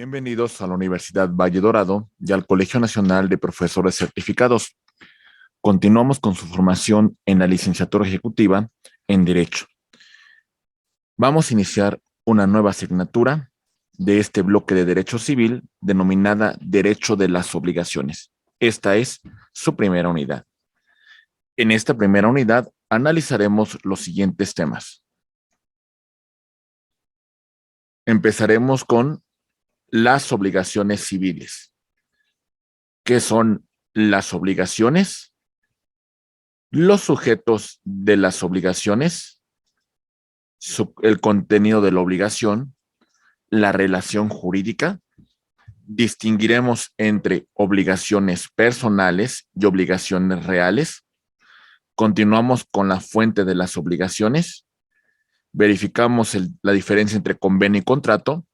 Bienvenidos a la Universidad Valle Dorado y al Colegio Nacional de Profesores Certificados. Continuamos con su formación en la licenciatura ejecutiva en Derecho. Vamos a iniciar una nueva asignatura de este bloque de Derecho Civil denominada Derecho de las Obligaciones. Esta es su primera unidad. En esta primera unidad analizaremos los siguientes temas. Empezaremos con las obligaciones civiles. ¿Qué son las obligaciones? Los sujetos de las obligaciones, el contenido de la obligación, la relación jurídica. Distinguiremos entre obligaciones personales y obligaciones reales. Continuamos con la fuente de las obligaciones. Verificamos la diferencia entre convenio y contrato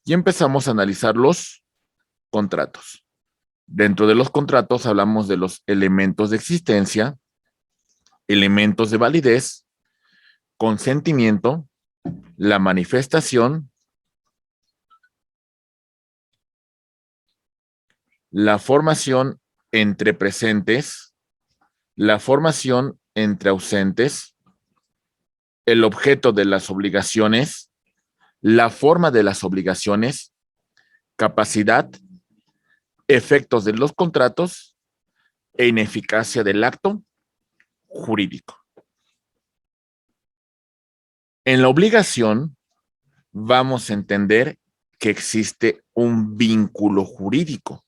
y empezamos a analizar los contratos. Dentro de los contratos hablamos de los elementos de existencia, elementos de validez, consentimiento, la manifestación, la formación entre presentes, la formación entre ausentes, el objeto de las obligaciones, la forma de las obligaciones, capacidad, efectos de los contratos e ineficacia del acto jurídico. En la obligación vamos a entender que existe un vínculo jurídico.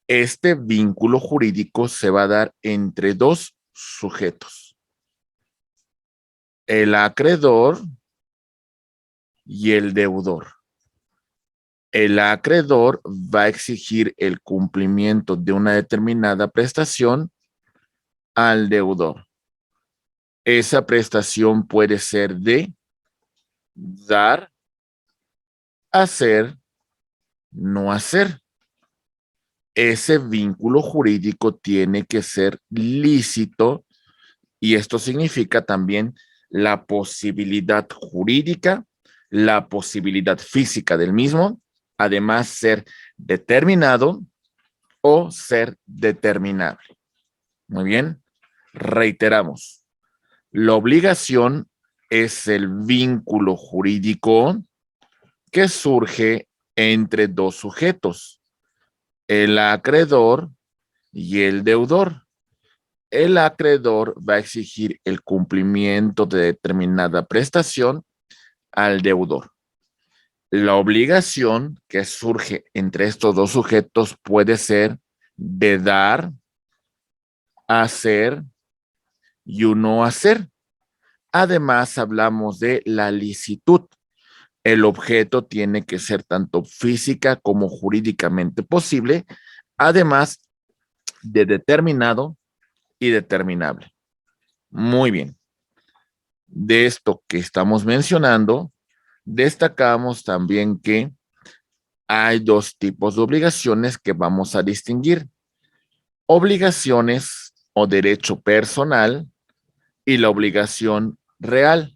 Este vínculo jurídico se va a dar entre dos sujetos, el acreedor y el deudor. El acreedor va a exigir el cumplimiento de una determinada prestación al deudor. Esa prestación puede ser de dar, hacer, no hacer. Ese vínculo jurídico tiene que ser lícito y esto significa también la posibilidad jurídica, la posibilidad física del mismo, además ser determinado o ser determinable. Muy bien, reiteramos. La obligación es el vínculo jurídico que surge entre dos sujetos, el acreedor y el deudor. El acreedor va a exigir el cumplimiento de determinada prestación al deudor. La obligación que surge entre estos dos sujetos puede ser de dar, hacer y un no hacer. Además, hablamos de la licitud. El objeto tiene que ser tanto física como jurídicamente posible, además de determinado y determinable. Muy bien. De esto que estamos mencionando, destacamos también que hay dos tipos de obligaciones que vamos a distinguir. Obligaciones o derecho personal y la obligación real.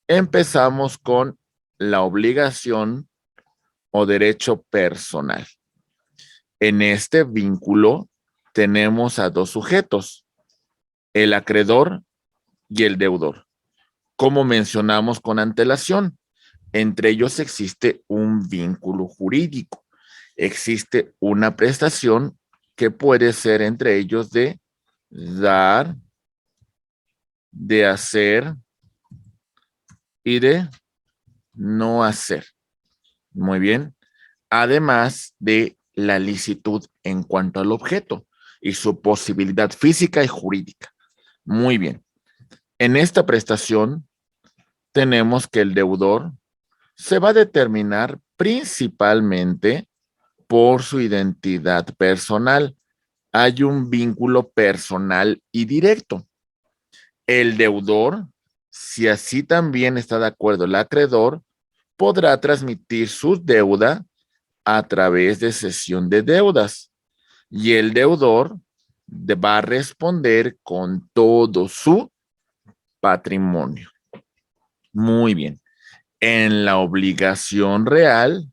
Empezamos con la obligación o derecho personal. En este vínculo tenemos a dos sujetos, el acreedor y el deudor. Como mencionamos con antelación, entre ellos existe un vínculo jurídico. Existe una prestación que puede ser entre ellos de dar, de hacer y de no hacer. Muy bien. Además de la licitud en cuanto al objeto y su posibilidad física y jurídica. Muy bien. En esta prestación tenemos que el deudor se va a determinar principalmente por su identidad personal. Hay un vínculo personal y directo. El deudor, si así también está de acuerdo el acreedor, podrá transmitir su deuda a través de cesión de deudas y el deudor va a responder con todo su patrimonio. Muy bien. En la obligación real,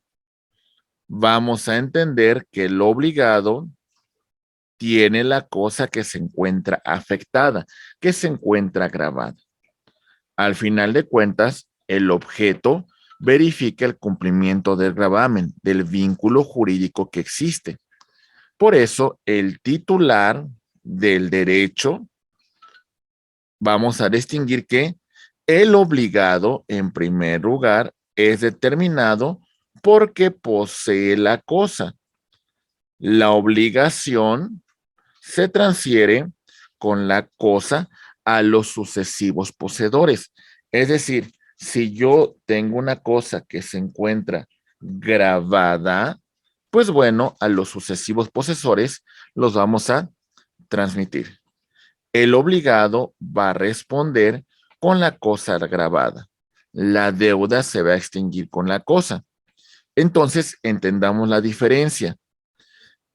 vamos a entender que el obligado tiene la cosa que se encuentra afectada, que se encuentra grabada. Al final de cuentas, el objeto verifica el cumplimiento del gravamen, del vínculo jurídico que existe. Por eso, el titular del derecho, vamos a distinguir que el obligado, en primer lugar, es determinado porque posee la cosa. La obligación se transfiere con la cosa a los sucesivos poseedores. Es decir, si yo tengo una cosa que se encuentra grabada, pues bueno, a los sucesivos posesores los vamos a transmitir. El obligado va a responder con la cosa grabada. La deuda se va a extinguir con la cosa. Entonces, entendamos la diferencia.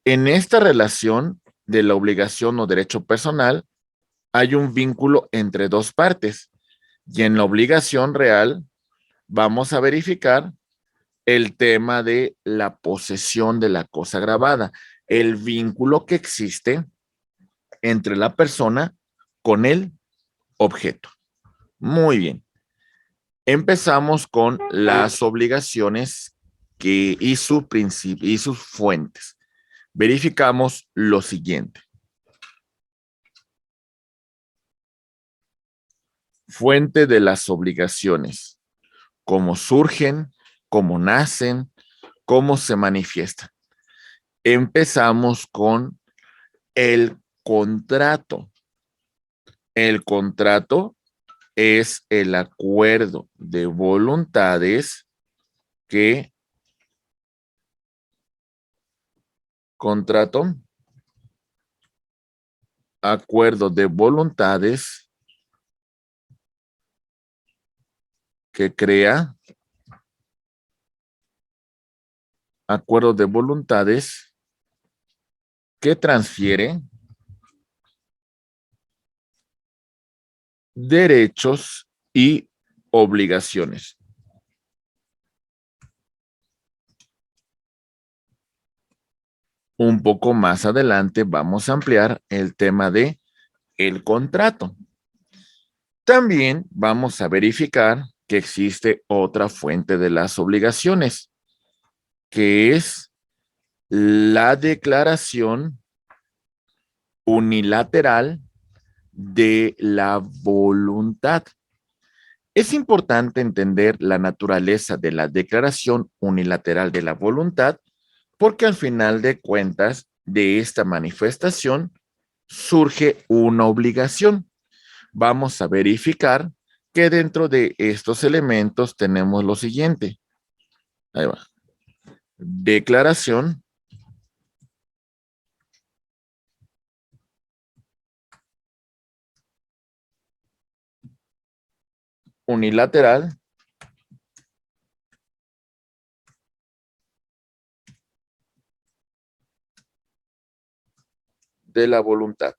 En esta relación de la obligación o derecho personal, hay un vínculo entre dos partes. Y en la obligación real, vamos a verificar el tema de la posesión de la cosa grabada, el vínculo que existe entre la persona con el objeto. Muy bien. Empezamos con las obligaciones y sus fuentes. Verificamos lo siguiente. Fuente de las obligaciones. Cómo surgen, cómo nacen, cómo se manifiestan. Empezamos con el contrato. El contrato es el acuerdo de voluntades que acuerdo de voluntades que crea, acuerdo de voluntades que transfiere derechos y obligaciones. Un poco más adelante vamos a ampliar el tema de el contrato. También vamos a verificar que existe otra fuente de las obligaciones, que es la declaración unilateral de la voluntad. Es importante entender la naturaleza de la declaración unilateral de la voluntad porque al final de cuentas de esta manifestación surge una obligación. Vamos a verificar que dentro de estos elementos tenemos lo siguiente. Ahí va. Declaración unilateral de la voluntad.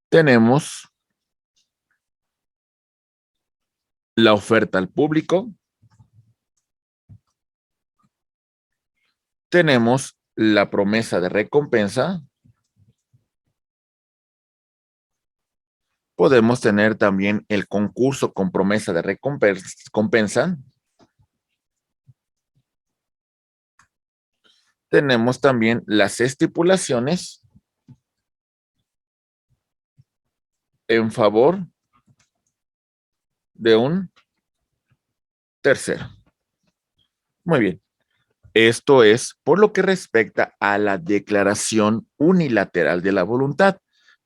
Tenemos la oferta al público. Tenemos la promesa de recompensa. Podemos tener también el concurso con promesa de recompensa. Tenemos también las estipulaciones en favor de un tercero. Muy bien. Esto es por lo que respecta a la declaración unilateral de la voluntad,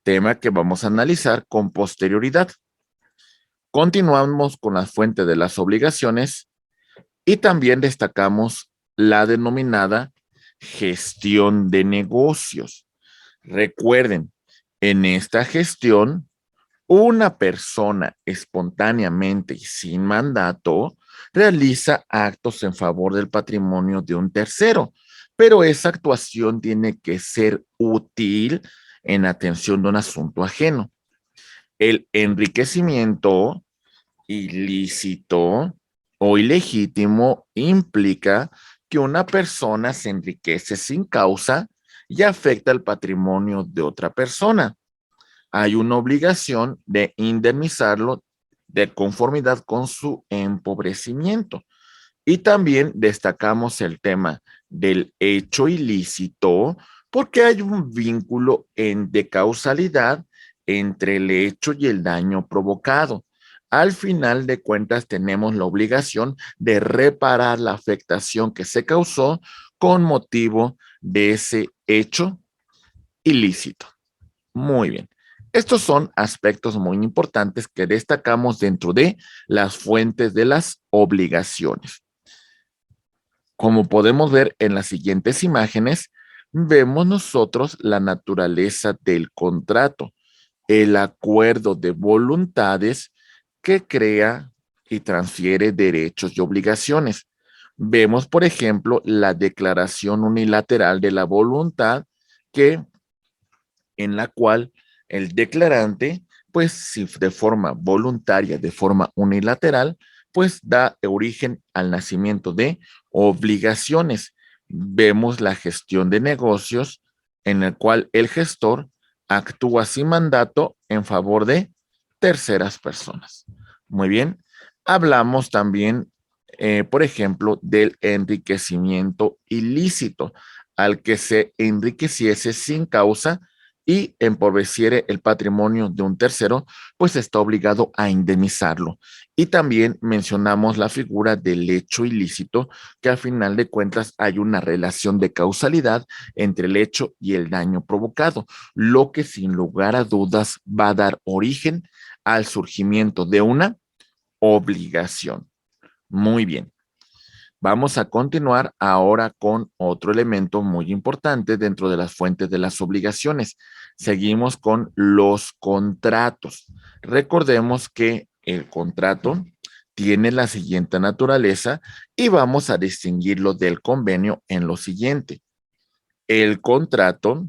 tema que vamos a analizar con posterioridad. Continuamos con la fuente de las obligaciones y también destacamos la denominada gestión de negocios. Recuerden, en esta gestión, una persona espontáneamente y sin mandato realiza actos en favor del patrimonio de un tercero, pero esa actuación tiene que ser útil en atención de un asunto ajeno. El enriquecimiento ilícito o ilegítimo implica que una persona se enriquece sin causa y afecta el patrimonio de otra persona. Hay una obligación de indemnizarlo de conformidad con su empobrecimiento. Y también destacamos el tema del hecho ilícito porque hay un vínculo de causalidad entre el hecho y el daño provocado. Al final de cuentas, tenemos la obligación de reparar la afectación que se causó con motivo de ese hecho ilícito. Muy bien. Estos son aspectos muy importantes que destacamos dentro de las fuentes de las obligaciones. Como podemos ver en las siguientes imágenes, vemos nosotros la naturaleza del contrato, el acuerdo de voluntades que crea y transfiere derechos y obligaciones. Vemos, por ejemplo, la declaración unilateral de la voluntad que en la cual el declarante, pues si de forma voluntaria, de forma unilateral, pues da origen al nacimiento de obligaciones. Vemos la gestión de negocios en el cual el gestor actúa sin mandato en favor de terceras personas. Muy bien. Hablamos también, por ejemplo, del enriquecimiento ilícito, al que se enriqueciese sin causa y empobreciere el patrimonio de un tercero, pues está obligado a indemnizarlo. Y también mencionamos la figura del hecho ilícito, que al final de cuentas hay una relación de causalidad entre el hecho y el daño provocado, lo que sin lugar a dudas va a dar origen al surgimiento de una obligación. Muy bien. Vamos a continuar ahora con otro elemento muy importante dentro de las fuentes de las obligaciones. Seguimos con los contratos. Recordemos que el contrato tiene la siguiente naturaleza y vamos a distinguirlo del convenio en lo siguiente. El contrato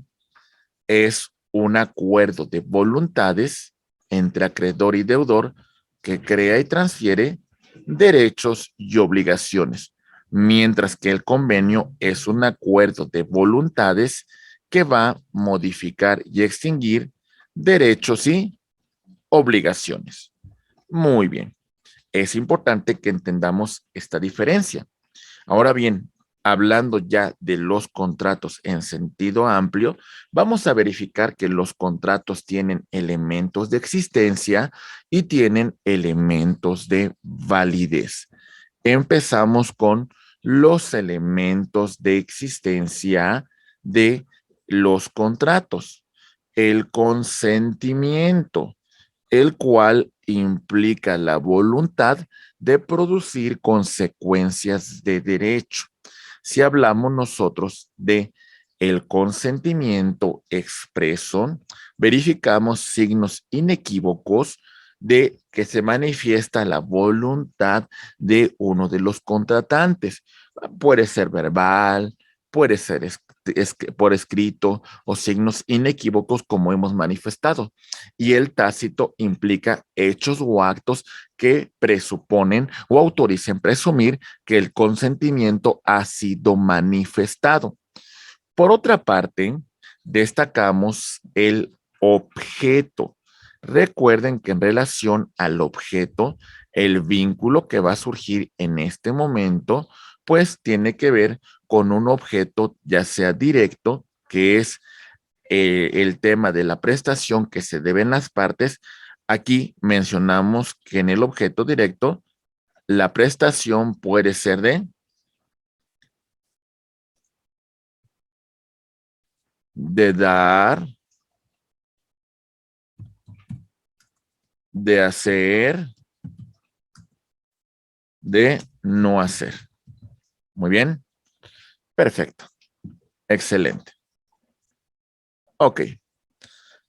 es un acuerdo de voluntades entre acreedor y deudor que crea y transfiere derechos y obligaciones, mientras que el convenio es un acuerdo de voluntades que va a modificar y extinguir derechos y obligaciones. Muy bien, es importante que entendamos esta diferencia. Ahora bien, hablando ya de los contratos en sentido amplio, vamos a verificar que los contratos tienen elementos de existencia y tienen elementos de validez. Empezamos con los elementos de existencia de los contratos. El consentimiento, el cual implica la voluntad de producir consecuencias de derecho. Si hablamos nosotros de el consentimiento expreso, verificamos signos inequívocos de que se manifiesta la voluntad de uno de los contratantes. Puede ser verbal, puede ser por escrito o signos inequívocos como hemos manifestado. Y el tácito implica hechos o actos que presuponen o autoricen presumir que el consentimiento ha sido manifestado. Por otra parte, destacamos el objeto. Recuerden que en relación al objeto, el vínculo que va a surgir en este momento, pues tiene que ver con un objeto ya sea directo, que es el tema de la prestación que se deben las partes. Aquí mencionamos que en el objeto directo, la prestación puede ser de dar, de hacer, de no hacer. Muy bien, perfecto, excelente. Ok,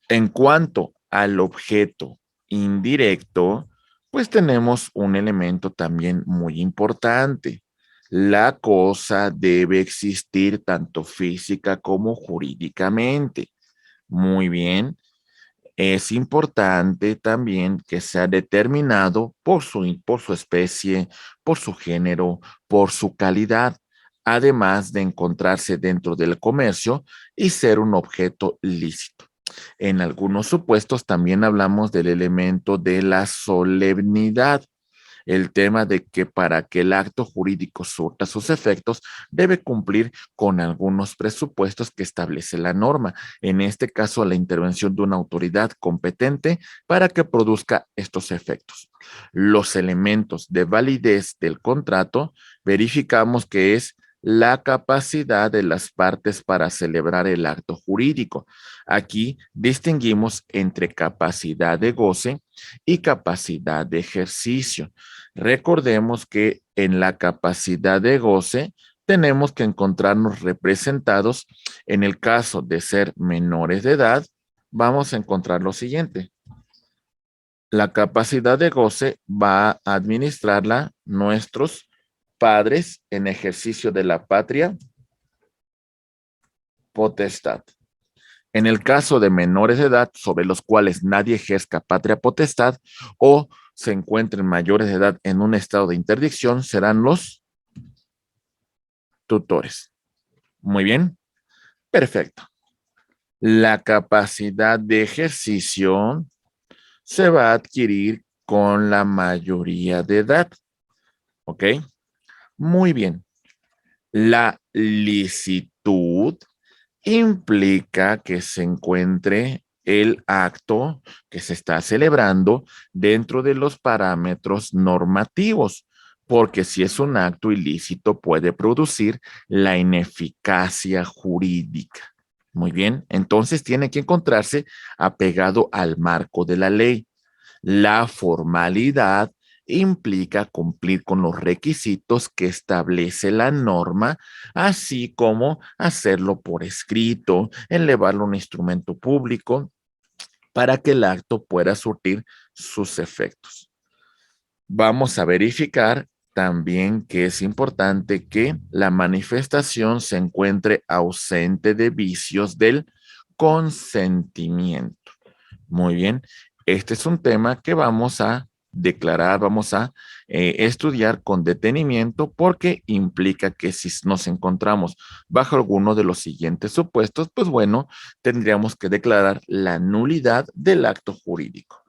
en cuanto al objeto indirecto, pues tenemos un elemento también muy importante. La cosa debe existir tanto física como jurídicamente. Muy bien. Es importante también que sea determinado por su especie, por su género, por su calidad, además de encontrarse dentro del comercio y ser un objeto lícito. En algunos supuestos también hablamos del elemento de la solemnidad, el tema de que para que el acto jurídico surta sus efectos debe cumplir con algunos presupuestos que establece la norma, en este caso la intervención de una autoridad competente para que produzca estos efectos. Los elementos de validez del contrato verificamos que es la capacidad de las partes para celebrar el acto jurídico. Aquí distinguimos entre capacidad de goce y capacidad de ejercicio. Recordemos que en la capacidad de goce tenemos que encontrarnos representados. En el caso de ser menores de edad, vamos a encontrar lo siguiente. La capacidad de goce va a administrarla nuestros padres en ejercicio de la patria potestad. En el caso de menores de edad sobre los cuales nadie ejerza patria potestad o se encuentren mayores de edad en un estado de interdicción, serán los tutores. Muy bien, perfecto. La capacidad de ejercicio se va a adquirir con la mayoría de edad. ¿Ok? Muy bien. La licitud implica que se encuentre el acto que se está celebrando dentro de los parámetros normativos, porque si es un acto ilícito puede producir la ineficacia jurídica. Muy bien, entonces tiene que encontrarse apegado al marco de la ley. La formalidad implica cumplir con los requisitos que establece la norma, así como hacerlo por escrito, elevarlo a un instrumento público para que el acto pueda surtir sus efectos. Vamos a verificar también que es importante que la manifestación se encuentre ausente de vicios del consentimiento. Muy bien, este es un tema que vamos a declarar, vamos a estudiar con detenimiento porque implica que si nos encontramos bajo alguno de los siguientes supuestos, pues bueno, tendríamos que declarar la nulidad del acto jurídico.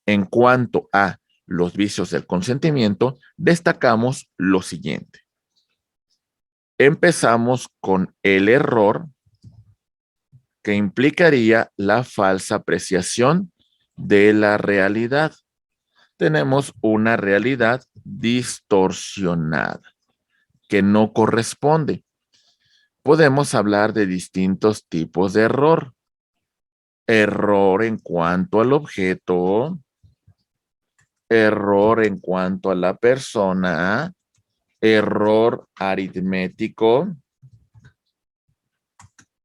En cuanto a los vicios del consentimiento, destacamos lo siguiente. Empezamos con el error que implicaría la falsa apreciación de la realidad. Tenemos una realidad distorsionada que no corresponde. Podemos hablar de distintos tipos de error. Error en cuanto al objeto, error en cuanto a la persona, error aritmético,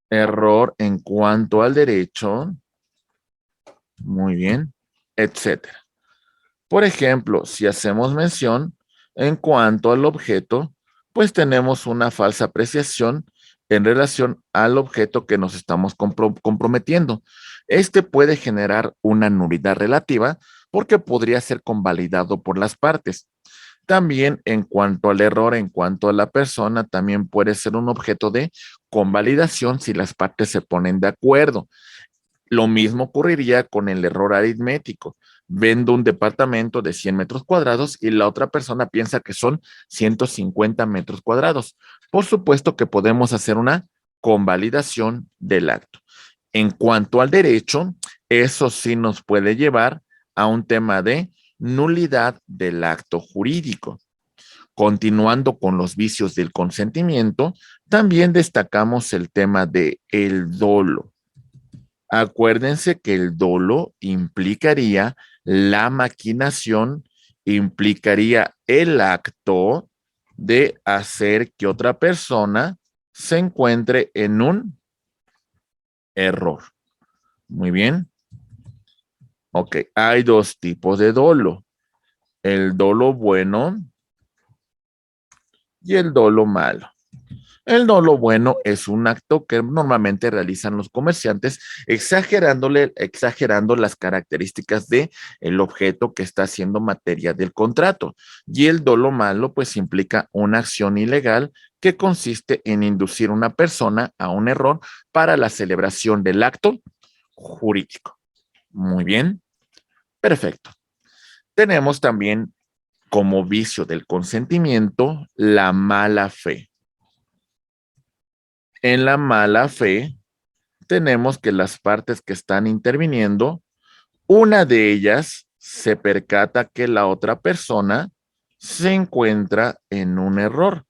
error en cuanto al derecho, muy bien, etcétera. Por ejemplo, si hacemos mención en cuanto al objeto, pues tenemos una falsa apreciación en relación al objeto que nos estamos comprometiendo. Este puede generar una nulidad relativa porque podría ser convalidado por las partes. También en cuanto al error, en cuanto a la persona, también puede ser un objeto de convalidación si las partes se ponen de acuerdo. Lo mismo ocurriría con el error aritmético. Vendo un departamento de 100 metros cuadrados y la otra persona piensa que son 150 metros cuadrados. Por supuesto que podemos hacer una convalidación del acto. En cuanto al derecho, eso sí nos puede llevar a un tema de nulidad del acto jurídico. Continuando con los vicios del consentimiento, también destacamos el tema de el dolo. Acuérdense que el dolo implicaría la maquinación, implicaría el acto de hacer que otra persona se encuentre en un error. Muy bien. Ok, hay dos tipos de dolo. El dolo bueno y el dolo malo. El dolo bueno es un acto que normalmente realizan los comerciantes exagerando las características de el objeto que está siendo materia del contrato. Y el dolo malo pues implica una acción ilegal que consiste en inducir a una persona a un error para la celebración del acto jurídico. Muy bien, perfecto. Tenemos también como vicio del consentimiento la mala fe. En la mala fe tenemos que las partes que están interviniendo, una de ellas se percata que la otra persona se encuentra en un error,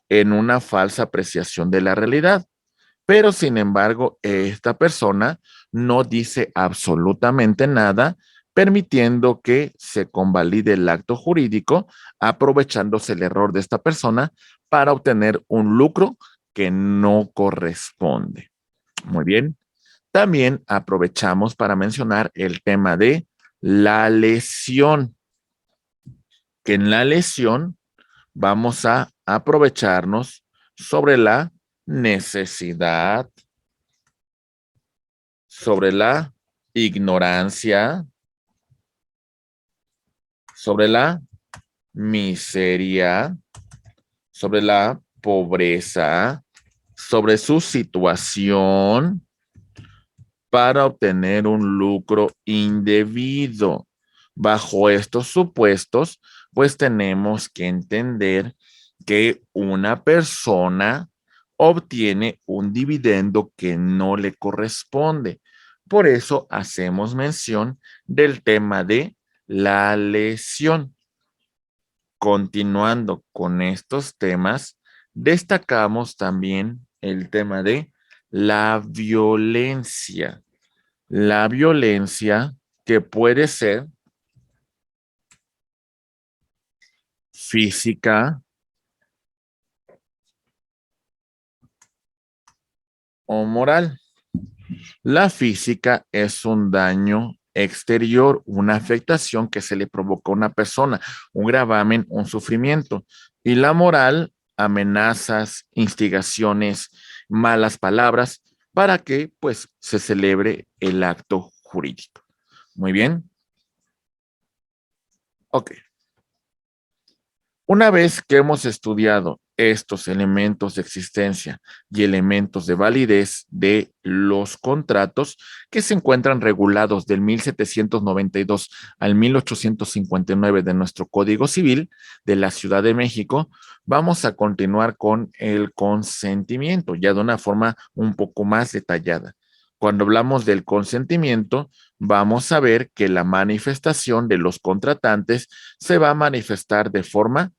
en una falsa apreciación de la realidad. Pero sin embargo, esta persona no dice absolutamente nada, permitiendo que se convalide el acto jurídico, aprovechándose el error de esta persona para obtener un lucro que no corresponde. Muy bien. También aprovechamos para mencionar el tema de la lesión, que en la lesión vamos a aprovecharnos sobre la necesidad, sobre la ignorancia, sobre la miseria, sobre la pobreza, sobre su situación para obtener un lucro indebido. Bajo estos supuestos, pues tenemos que entender que una persona obtiene un dividendo que no le corresponde. Por eso hacemos mención del tema de la lesión. Continuando con estos temas, destacamos también el tema de la violencia. La violencia que puede ser física o moral. La física es un daño exterior, una afectación que se le provoca a una persona, un gravamen, un sufrimiento. Y la moral, amenazas, instigaciones, malas palabras, para que pues se celebre el acto jurídico. Muy bien. Ok. Una vez que hemos estudiado estos elementos de existencia y elementos de validez de los contratos que se encuentran regulados del 1792 al 1859 de nuestro Código Civil de la Ciudad de México, vamos a continuar con el consentimiento, ya de una forma un poco más detallada. Cuando hablamos del consentimiento, vamos a ver que la manifestación de los contratantes se va a manifestar de forma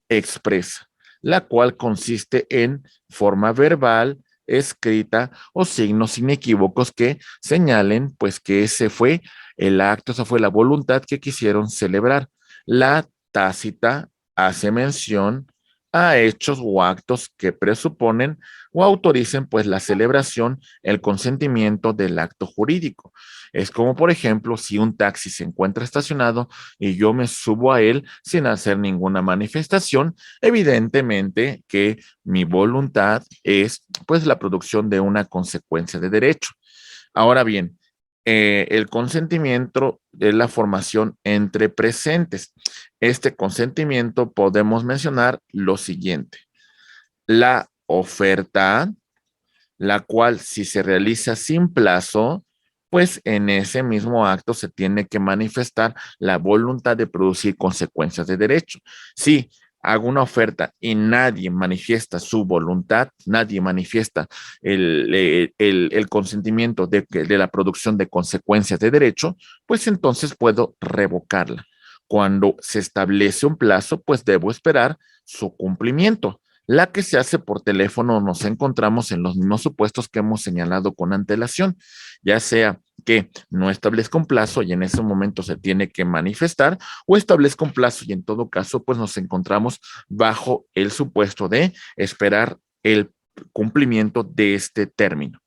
expresa, la cual consiste en forma verbal, escrita o signos inequívocos que señalen pues que ese fue el acto, esa fue la voluntad que quisieron celebrar. La tácita hace mención a hechos o actos que presuponen o autoricen pues la celebración, el consentimiento del acto jurídico. Es como, por ejemplo, si un taxi se encuentra estacionado y yo me subo a él sin hacer ninguna manifestación, evidentemente que mi voluntad es pues la producción de una consecuencia de derecho. Ahora bien, el consentimiento es la formación entre presentes. Este consentimiento podemos mencionar lo siguiente: la oferta, la cual si se realiza sin plazo, pues en ese mismo acto se tiene que manifestar la voluntad de producir consecuencias de derecho. Si hago una oferta y nadie manifiesta su voluntad, nadie manifiesta el consentimiento de la producción de consecuencias de derecho, pues entonces puedo revocarla. Cuando se establece un plazo, pues debo esperar su cumplimiento. La que se hace por teléfono nos encontramos en los mismos supuestos que hemos señalado con antelación, ya sea que no establezca un plazo y en ese momento se tiene que manifestar, o establezca un plazo y en todo caso pues nos encontramos bajo el supuesto de esperar el cumplimiento de este término.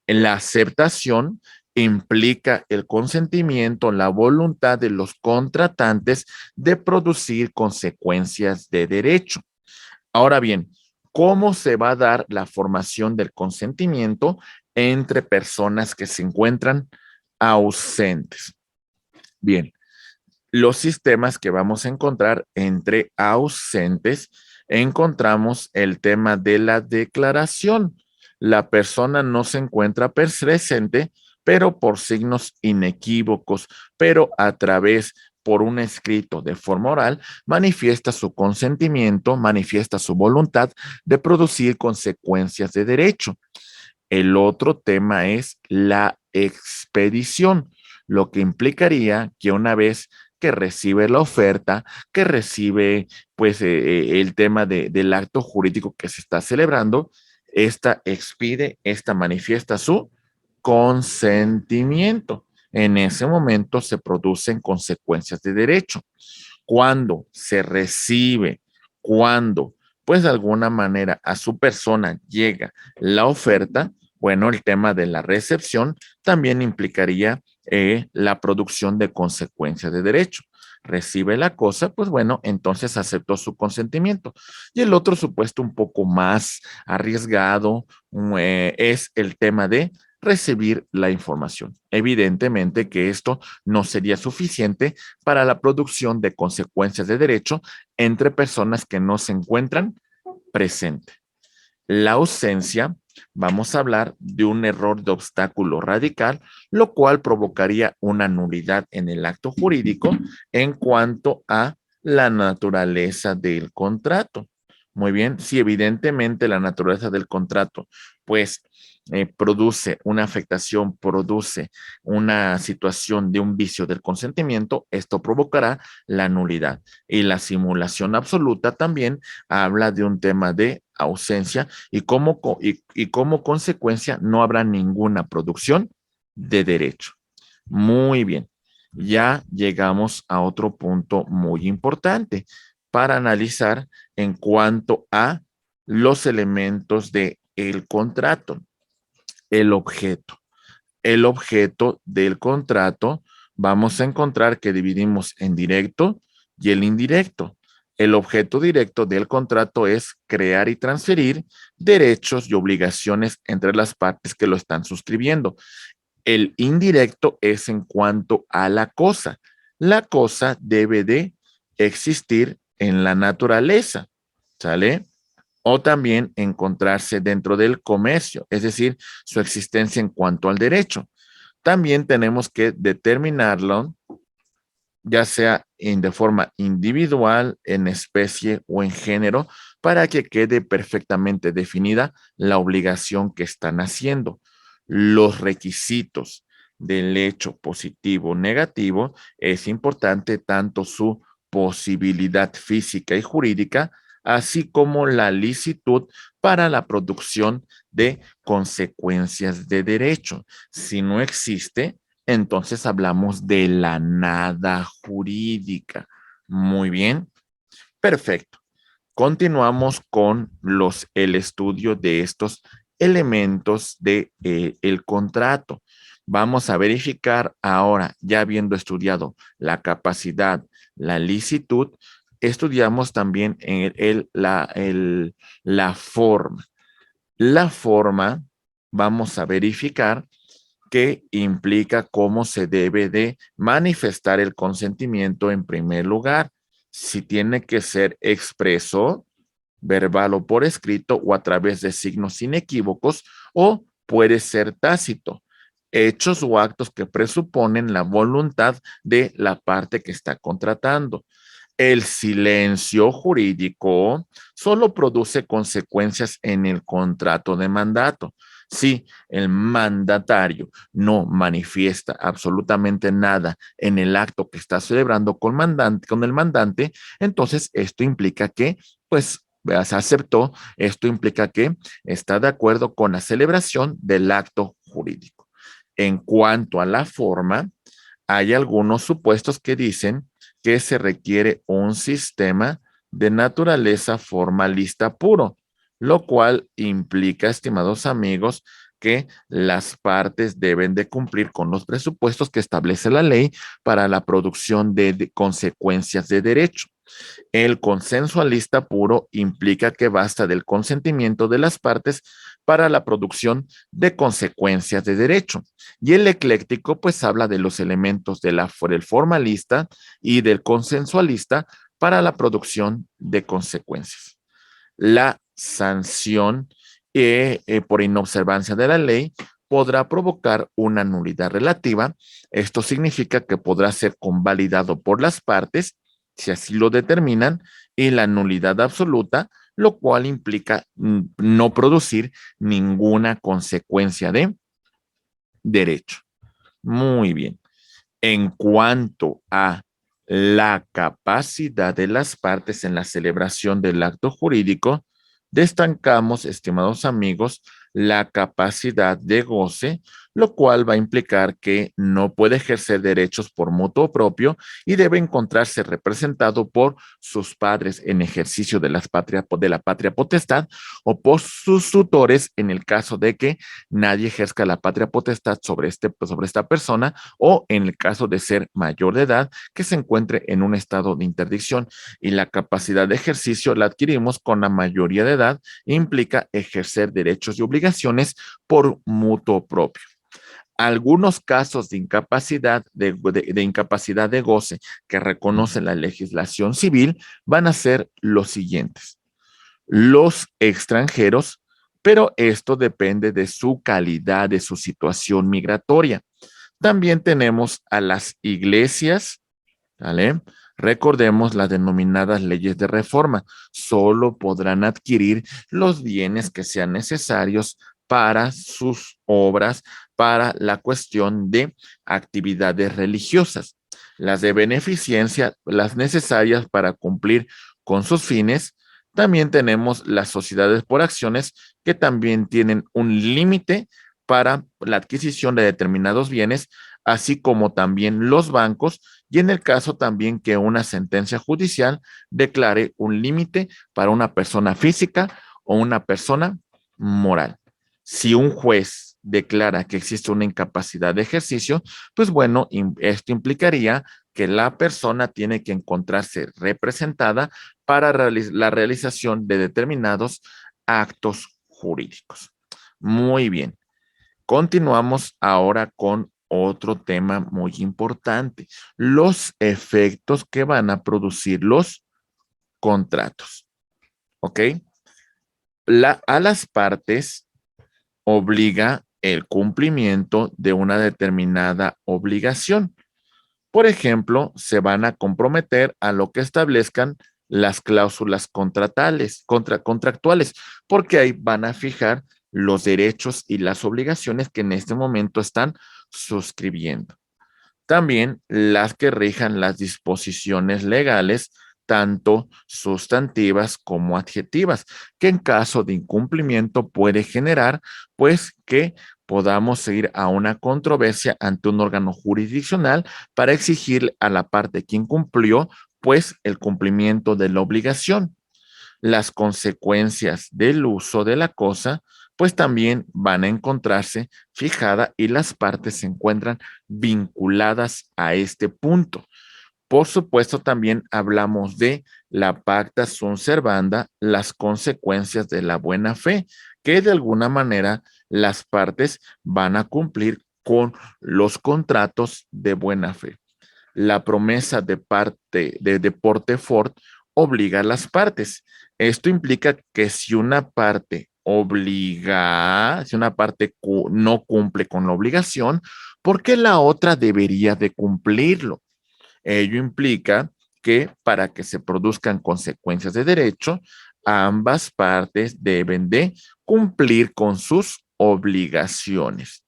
En la aceptación implica el consentimiento, la voluntad de los contratantes de producir consecuencias de derecho. Ahora bien, ¿Cómo se va a dar la formación del consentimiento entre personas que se encuentran ausentes? Bien, los sistemas que vamos a encontrar entre ausentes, encontramos el tema de la declaración. La persona no se encuentra presente, pero por signos inequívocos, pero a través por un escrito de forma oral, manifiesta su consentimiento, manifiesta su voluntad de producir consecuencias de derecho. El otro tema es la expedición, lo que implicaría que una vez que recibe la oferta, que recibe pues el tema del acto jurídico que se está celebrando, esta expide, esta manifiesta su consentimiento. En ese momento se producen consecuencias de derecho. Cuando se recibe, cuando pues de alguna manera a su persona llega la oferta, bueno, el tema de la recepción también implicaría la producción de consecuencias de derecho. Recibe la cosa, pues bueno, entonces aceptó su consentimiento. Y el otro supuesto un poco más arriesgado es el tema de recibir la información. Evidentemente que esto no sería suficiente para la producción de consecuencias de derecho entre personas que no se encuentran presentes. La ausencia, vamos a hablar de un error de obstáculo radical, lo cual provocaría una nulidad en el acto jurídico en cuanto a la naturaleza del contrato. Muy bien, si evidentemente la naturaleza del contrato, pues produce una afectación, produce una situación de un vicio del consentimiento, esto provocará la nulidad. Y la simulación absoluta también habla de un tema de ausencia y como consecuencia no habrá ninguna producción de derecho. Muy bien, ya llegamos a otro punto muy importante para analizar en cuanto a los elementos de el contrato, el objeto. El objeto del contrato, vamos a encontrar que dividimos en directo y el indirecto. El objeto directo del contrato es crear y transferir derechos y obligaciones entre las partes que lo están suscribiendo. El indirecto es en cuanto a la cosa. La cosa debe de existir en la naturaleza, ¿sale? O también encontrarse dentro del comercio, es decir, su existencia en cuanto al derecho. También tenemos que determinarlo, ya sea de forma individual, en especie o en género, para que quede perfectamente definida la obligación que están haciendo. Los requisitos del hecho positivo o negativo es importante tanto su posibilidad física y jurídica, así como la licitud para la producción de consecuencias de derecho. Si no existe, entonces hablamos de la nada jurídica. Muy bien, perfecto. Continuamos con el estudio de estos elementos de, el contrato. Vamos a verificar ahora, ya habiendo estudiado la capacidad, la licitud, estudiamos también la forma. La forma, vamos a verificar que implica cómo se debe de manifestar el consentimiento en primer lugar. Si tiene que ser expreso, verbal o por escrito o a través de signos inequívocos o puede ser tácito. Hechos o actos que presuponen la voluntad de la parte que está contratando. El silencio jurídico solo produce consecuencias en el contrato de mandato. Si el mandatario no manifiesta absolutamente nada en el acto que está celebrando con el mandante, entonces esto implica que, pues, se aceptó, esto implica que está de acuerdo con la celebración del acto jurídico. En cuanto a la forma, hay algunos supuestos que dicen que se requiere un sistema de naturaleza formalista puro, lo cual implica, estimados amigos, que las partes deben de cumplir con los presupuestos que establece la ley para la producción de consecuencias de derecho. El consensualista puro implica que basta del consentimiento de las partes para la producción de consecuencias de derecho. Y el ecléctico pues habla de los elementos del formalista y del consensualista para la producción de consecuencias. La sanción por inobservancia de la ley podrá provocar una nulidad relativa. Esto significa que podrá ser convalidado por las partes si así lo determinan, y la nulidad absoluta, lo cual implica no producir ninguna consecuencia de derecho. Muy bien. En cuanto a la capacidad de las partes en la celebración del acto jurídico, destacamos, estimados amigos, la capacidad de goce, lo cual va a implicar que no puede ejercer derechos por mutuo propio y debe encontrarse representado por sus padres en ejercicio de la patria potestad o por sus tutores en el caso de que nadie ejerza la patria potestad sobre esta persona, o en el caso de ser mayor de edad que se encuentre en un estado de interdicción. Y la capacidad de ejercicio la adquirimos con la mayoría de edad e implica ejercer derechos y obligaciones por mutuo propio. Algunos casos de incapacidad de goce que reconoce la legislación civil van a ser los siguientes: los extranjeros, pero esto depende de su calidad, de su situación migratoria. También tenemos a las iglesias, ¿vale? Recordemos las denominadas leyes de reforma. Solo podrán adquirir los bienes que sean necesarios para sus obras, para la cuestión de actividades religiosas. Las de beneficencia, las necesarias para cumplir con sus fines. También tenemos las sociedades por acciones que también tienen un límite para la adquisición de determinados bienes, así como también los bancos, y en el caso también que una sentencia judicial declare un límite para una persona física o una persona moral. Si un juez declara que existe una incapacidad de ejercicio, pues bueno, esto implicaría que la persona tiene que encontrarse representada para la realización de determinados actos jurídicos. Muy bien. Continuamos ahora con otro tema muy importante: los efectos que van a producir los contratos. ¿Ok? A las partes obliga el cumplimiento de una determinada obligación. Por ejemplo, se van a comprometer a lo que establezcan las cláusulas contractuales, porque ahí van a fijar los derechos y las obligaciones que en este momento están suscribiendo. También las que rijan las disposiciones legales, tanto sustantivas como adjetivas, que en caso de incumplimiento puede generar, pues, que podamos ir a una controversia ante un órgano jurisdiccional para exigir a la parte que incumplió, pues, el cumplimiento de la obligación. Las consecuencias del uso de la cosa, pues también van a encontrarse fijada, y las partes se encuentran vinculadas a este punto. Por supuesto, también hablamos de la pacta sunt servanda, las consecuencias de la buena fe, que de alguna manera las partes van a cumplir con los contratos de buena fe. La promesa de parte de deporte Fort obliga a las partes. Esto implica que si una parte si una parte no cumple con la obligación, ¿por qué la otra debería de cumplirlo? Ello implica que para que se produzcan consecuencias de derecho, ambas partes deben de cumplir con sus obligaciones.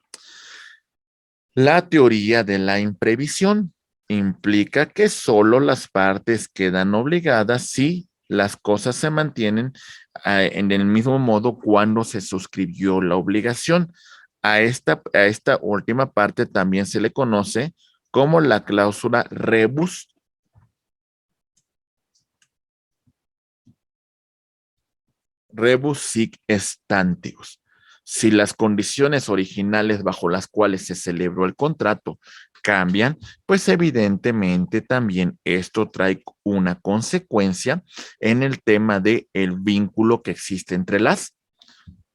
La teoría de la imprevisión implica que solo las partes quedan obligadas si las cosas se mantienen en el mismo modo cuando se suscribió la obligación. A esta última parte también se le conoce como la cláusula rebus sic stantibus. Si las condiciones originales bajo las cuales se celebró el contrato cambian, pues evidentemente también esto trae una consecuencia en el tema de el vínculo que existe entre las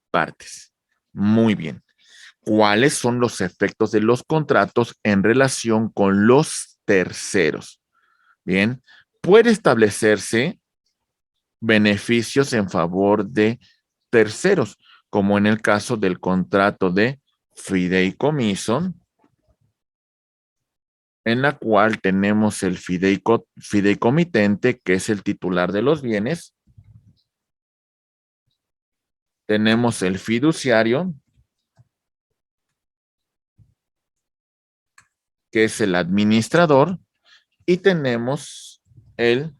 partes. Muy bien. ¿Cuáles son los efectos de los contratos en relación con los terceros? Bien, puede establecerse beneficios en favor de terceros, como en el caso del contrato de fideicomiso, en la cual tenemos el fideicomitente, que es el titular de los bienes, tenemos el fiduciario, que es el administrador, y tenemos el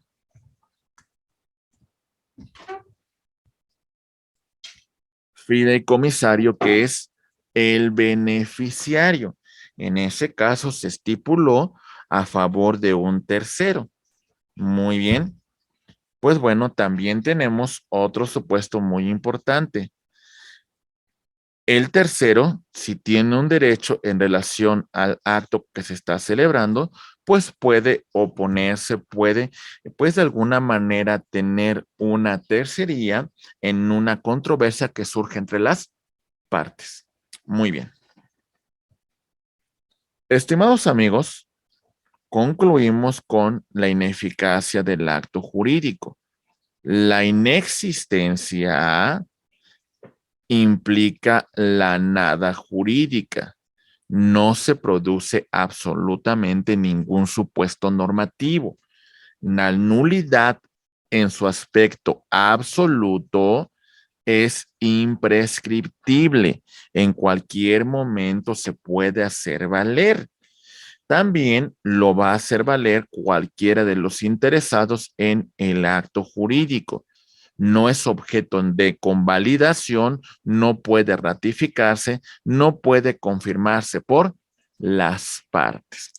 fideicomisario, que es el beneficiario. En ese caso se estipuló a favor de un tercero. Muy bien. Pues bueno, también tenemos otro supuesto muy importante. El tercero, si tiene un derecho en relación al acto que se está celebrando, pues puede oponerse, puede, pues de alguna manera tener una tercería en una controversia que surge entre las partes. Muy bien. Estimados amigos, concluimos con la ineficacia del acto jurídico. La inexistencia implica la nada jurídica. No se produce absolutamente ningún supuesto normativo. La nulidad en su aspecto absoluto es imprescriptible. En cualquier momento se puede hacer valer. También lo va a hacer valer cualquiera de los interesados en el acto jurídico. No es objeto de convalidación, no puede ratificarse, no puede confirmarse por las partes.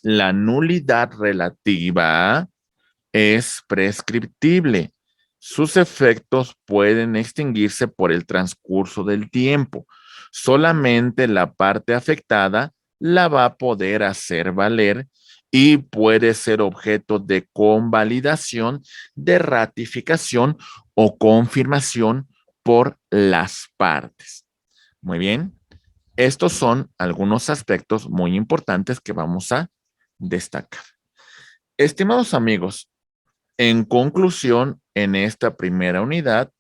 La nulidad relativa es prescriptible. Sus efectos pueden extinguirse por el transcurso del tiempo. Solamente la parte afectada la va a poder hacer valer y puede ser objeto de convalidación, de ratificación o confirmación por las partes. Muy bien. Estos son algunos aspectos muy importantes que vamos a destacar. Estimados amigos, en conclusión, en esta primera unidad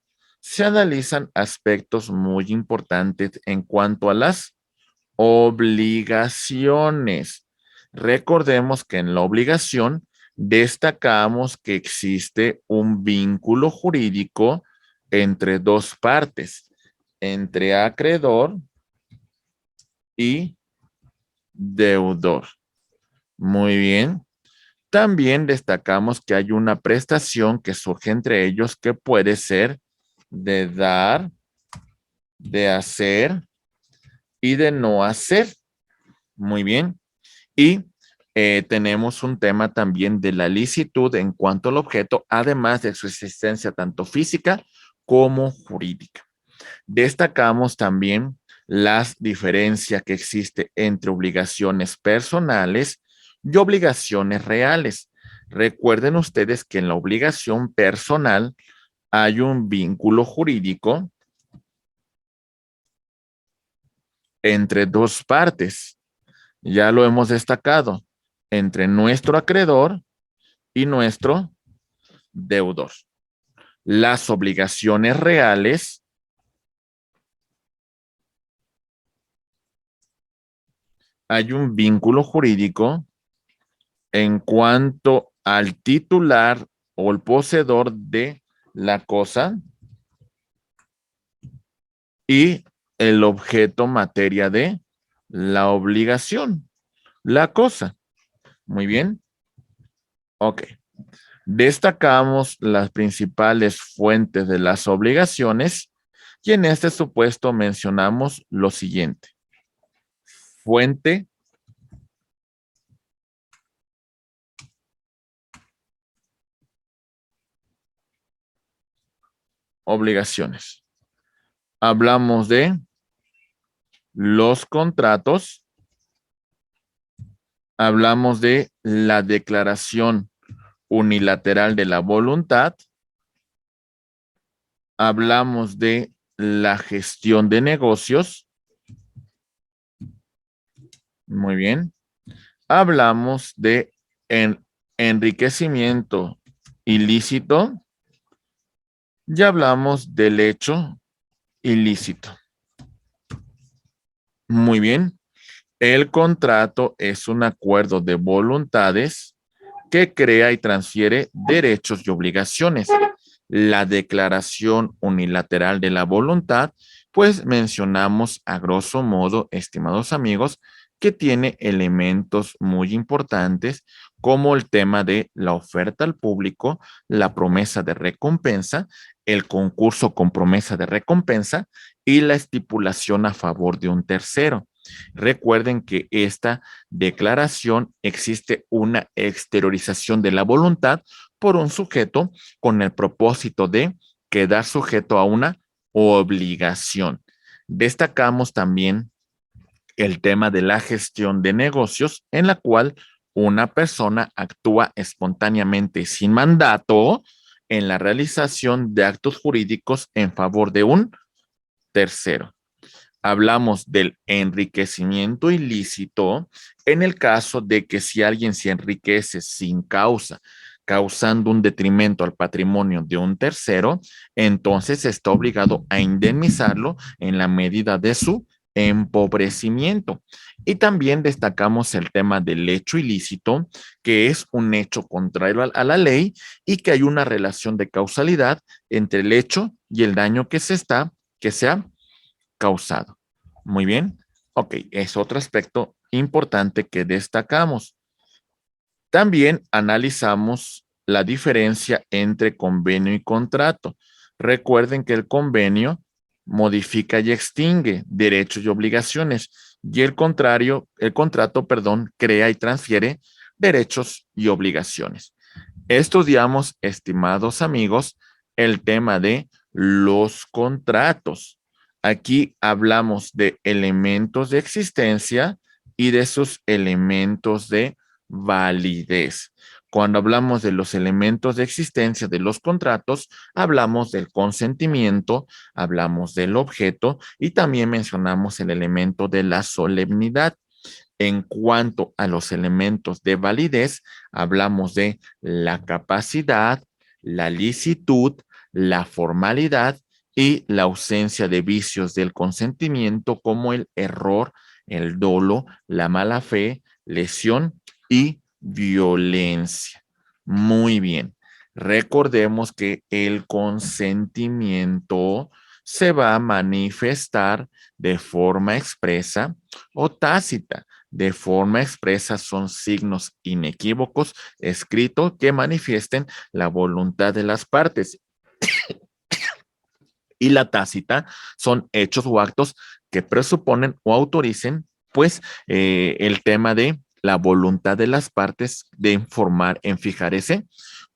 se analizan aspectos muy importantes en cuanto a las obligaciones. Recordemos que en la obligación destacamos que existe un vínculo jurídico entre dos partes, entre acreedor y deudor. Muy bien. También destacamos que hay una prestación que surge entre ellos que puede ser de dar, de hacer y de no hacer. Muy bien. Y tenemos un tema también de la licitud en cuanto al objeto, además de su existencia tanto física como jurídica. Destacamos también las diferencias que existe entre obligaciones personales y obligaciones reales. Recuerden ustedes que en la obligación personal hay un vínculo jurídico entre dos partes. Ya lo hemos destacado, entre nuestro acreedor y nuestro deudor. Las obligaciones reales hay un vínculo jurídico en cuanto al titular o el poseedor de la cosa y el objeto materia de la obligación, la cosa. Muy bien. Ok. Destacamos las principales fuentes de las obligaciones y en este supuesto mencionamos lo siguiente. Fuente, obligaciones. Hablamos de los contratos. Hablamos de la declaración unilateral de la voluntad. Hablamos de la gestión de negocios. Muy bien. Hablamos de enriquecimiento ilícito. Ya hablamos del hecho ilícito. Muy bien. El contrato es un acuerdo de voluntades que crea y transfiere derechos y obligaciones. La declaración unilateral de la voluntad, pues mencionamos a grosso modo, estimados amigos, que tiene elementos muy importantes como el tema de la oferta al público, la promesa de recompensa, el concurso con promesa de recompensa y la estipulación a favor de un tercero. Recuerden que esta declaración existe una exteriorización de la voluntad por un sujeto con el propósito de quedar sujeto a una obligación. Destacamos también el tema de la gestión de negocios en la cual una persona actúa espontáneamente sin mandato en la realización de actos jurídicos en favor de un tercero. Hablamos del enriquecimiento ilícito en el caso de que si alguien se enriquece sin causa, causando un detrimento al patrimonio de un tercero, entonces está obligado a indemnizarlo en la medida de su empobrecimiento. Y también destacamos el tema del hecho ilícito, que es un hecho contrario a la ley y que hay una relación de causalidad entre el hecho y el daño que se ha causado. Muy bien. Ok, es otro aspecto importante que destacamos. También analizamos la diferencia entre convenio y contrato. Recuerden que el convenio modifica y extingue derechos y obligaciones y el contrato, perdón, crea y transfiere derechos y obligaciones. Estudiamos, estimados amigos, el tema de los contratos. Aquí hablamos de elementos de existencia y de sus elementos de validez. Cuando hablamos de los elementos de existencia de los contratos, hablamos del consentimiento, hablamos del objeto y también mencionamos el elemento de la solemnidad. En cuanto a los elementos de validez, hablamos de la capacidad, la licitud, la formalidad y la ausencia de vicios del consentimiento como el error, el dolo, la mala fe, lesión y violencia. Muy bien. Recordemos que el consentimiento se va a manifestar de forma expresa o tácita. De forma expresa son signos inequívocos escritos que manifiesten la voluntad de las partes. Y la tácita son hechos o actos que presuponen o autoricen, pues, el tema de la voluntad de las partes de informar, en fijar ese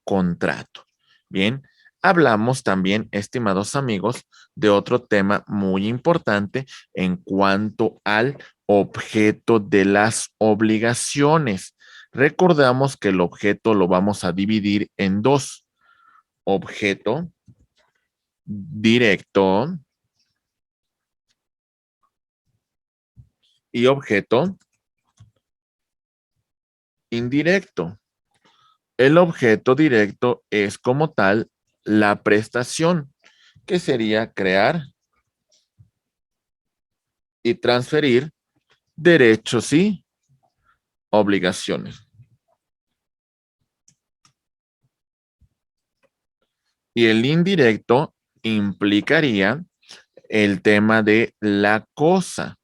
contrato. Bien, hablamos también, estimados amigos, de otro tema muy importante en cuanto al objeto de las obligaciones. Recordamos que el objeto lo vamos a dividir en dos: objeto directo y objeto indirecto. El objeto directo es como tal la prestación, que sería crear y transferir derechos y obligaciones. Y el indirecto implicaría el tema de la cosa,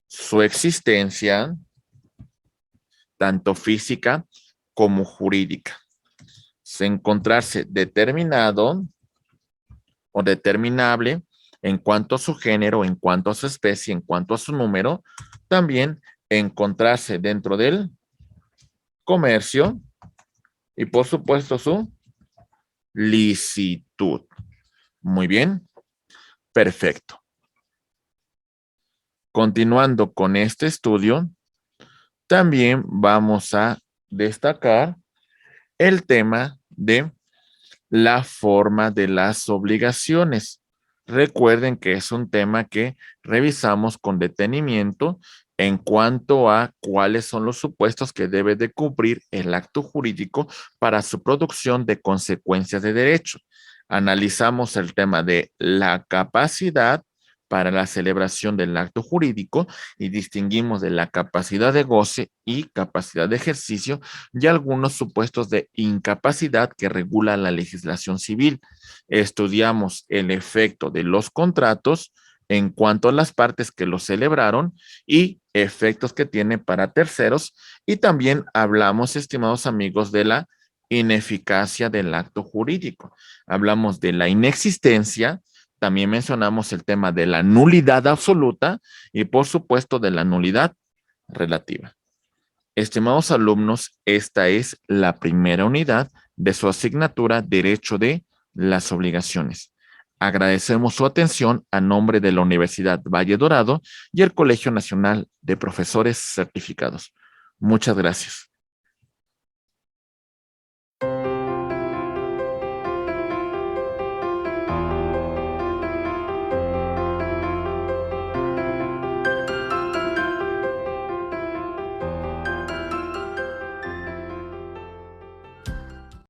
su existencia, tanto física como jurídica. Se encontrarse determinado o determinable en cuanto a su género, en cuanto a su especie, en cuanto a su número, también encontrarse dentro del comercio y por supuesto su licitud. Muy bien. Perfecto. Continuando con este estudio, también vamos a destacar el tema de la forma de las obligaciones. Recuerden que es un tema que revisamos con detenimiento en cuanto a cuáles son los supuestos que debe de cumplir el acto jurídico para su producción de consecuencias de derecho. Analizamos el tema de la capacidad para la celebración del acto jurídico y distinguimos de la capacidad de goce y capacidad de ejercicio y algunos supuestos de incapacidad que regula la legislación civil. Estudiamos el efecto de los contratos en cuanto a las partes que los celebraron y efectos que tiene para terceros. Y también hablamos, estimados amigos, de la ineficacia del acto jurídico. Hablamos de la inexistencia, también mencionamos el tema de la nulidad absoluta y por supuesto de la nulidad relativa. Estimados alumnos, esta es la primera unidad de su asignatura Derecho de las Obligaciones. Agradecemos su atención a nombre de la Universidad Valle Dorado y el Colegio Nacional de Profesores Certificados. Muchas gracias.